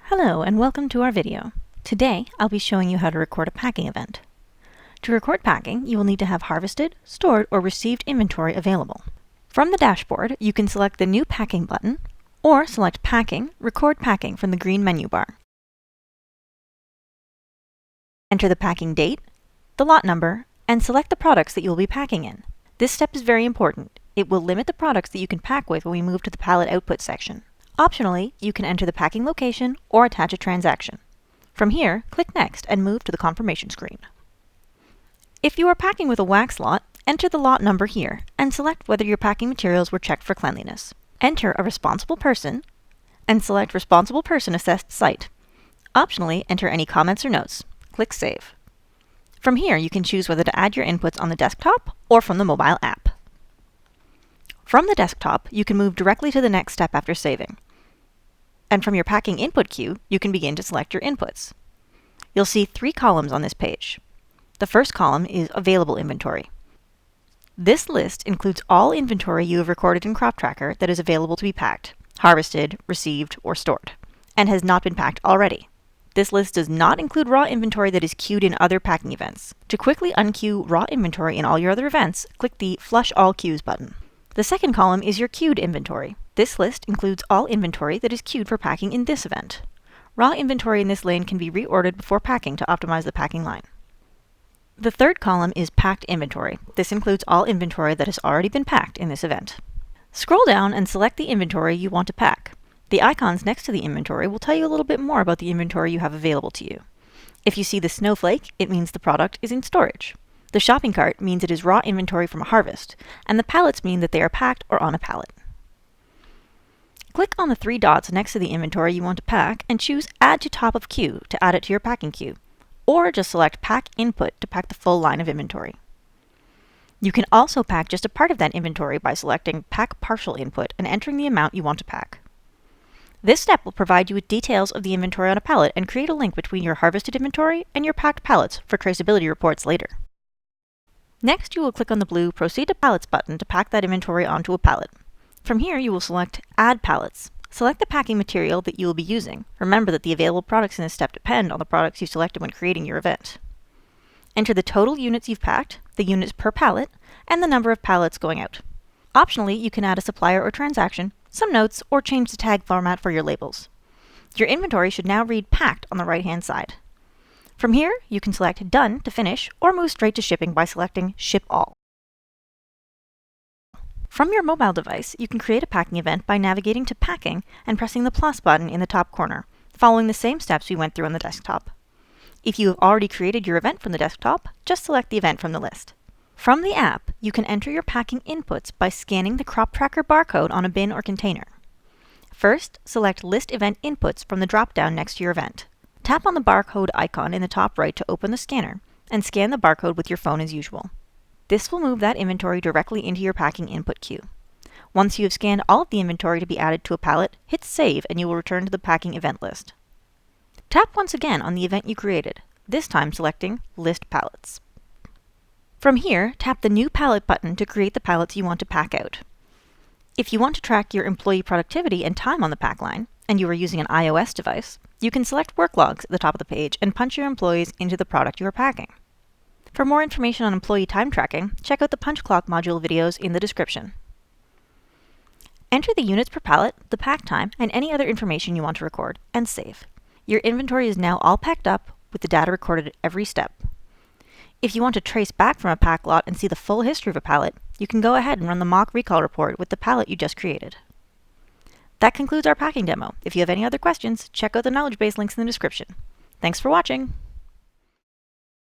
Hello and welcome to our video. Today I'll be showing you how to record a packing event. To record packing, you will need to have harvested, stored, or received inventory available. From the dashboard, you can select the New Packing button, or select Packing, Record Packing from the green menu bar. Enter the packing date, the lot number, and select the products that you will be packing in. This step is very important. It will limit the products that you can pack with when we move to the pallet output section. Optionally, you can enter the packing location or attach a transaction. From here, click Next and move to the confirmation screen. If you are packing with a wax lot, enter the lot number here and select whether your packing materials were checked for cleanliness. Enter a responsible person and select Responsible Person Assessed Site. Optionally, enter any comments or notes. Click Save. From here, you can choose whether to add your inputs on the desktop or from the mobile app. From the desktop, you can move directly to the next step after saving. And from your packing input queue, you can begin to select your inputs. You'll see 3 columns on this page. The first column is Available Inventory. This list includes all inventory you have recorded in Croptracker that is available to be packed, harvested, received, or stored, and has not been packed already. This list does not include raw inventory that is queued in other packing events. To quickly unqueue raw inventory in all your other events, click the Flush All Queues button. The second column is your queued inventory. This list includes all inventory that is queued for packing in this event. Raw inventory in this lane can be reordered before packing to optimize the packing line. The third column is packed inventory. This includes all inventory that has already been packed in this event. Scroll down and select the inventory you want to pack. The icons next to the inventory will tell you a little bit more about the inventory you have available to you. If you see the snowflake, it means the product is in storage. The shopping cart means it is raw inventory from a harvest, and the pallets mean that they are packed or on a pallet. Click on the 3 dots next to the inventory you want to pack and choose Add to Top of Queue to add it to your packing queue, or just select Pack Input to pack the full line of inventory. You can also pack just a part of that inventory by selecting Pack Partial Input and entering the amount you want to pack. This step will provide you with details of the inventory on a pallet and create a link between your harvested inventory and your packed pallets for traceability reports later. Next, you will click on the blue Proceed to Pallets button to pack that inventory onto a pallet. From here, you will select Add Pallets. Select the packing material that you will be using. Remember that the available products in this step depend on the products you selected when creating your event. Enter the total units you've packed, the units per pallet, and the number of pallets going out. Optionally, you can add a supplier or transaction, some notes, or change the tag format for your labels. Your inventory should now read Packed on the right-hand side. From here, you can select Done to finish, or move straight to shipping by selecting Ship All. From your mobile device, you can create a packing event by navigating to Packing and pressing the plus button in the top corner, following the same steps we went through on the desktop. If you have already created your event from the desktop, just select the event from the list. From the app, you can enter your packing inputs by scanning the Croptracker barcode on a bin or container. First, select List Event Inputs from the drop-down next to your event. Tap on the barcode icon in the top right to open the scanner, and scan the barcode with your phone as usual. This will move that inventory directly into your packing input queue. Once you have scanned all of the inventory to be added to a pallet, hit Save and you will return to the packing event list. Tap once again on the event you created, this time selecting List Pallets. From here, tap the New Pallet button to create the pallets you want to pack out. If you want to track your employee productivity and time on the pack line, and you are using an iOS device, you can select Work Logs at the top of the page and punch your employees into the product you are packing. For more information on employee time tracking, check out the Punch Clock module videos in the description. Enter the units per pallet, the pack time, and any other information you want to record, and save. Your inventory is now all packed up with the data recorded at every step. If you want to trace back from a pack lot and see the full history of a pallet, you can go ahead and run the mock recall report with the pallet you just created. That concludes our packing demo. If you have any other questions, check out the knowledge base links in the description. Thanks for watching!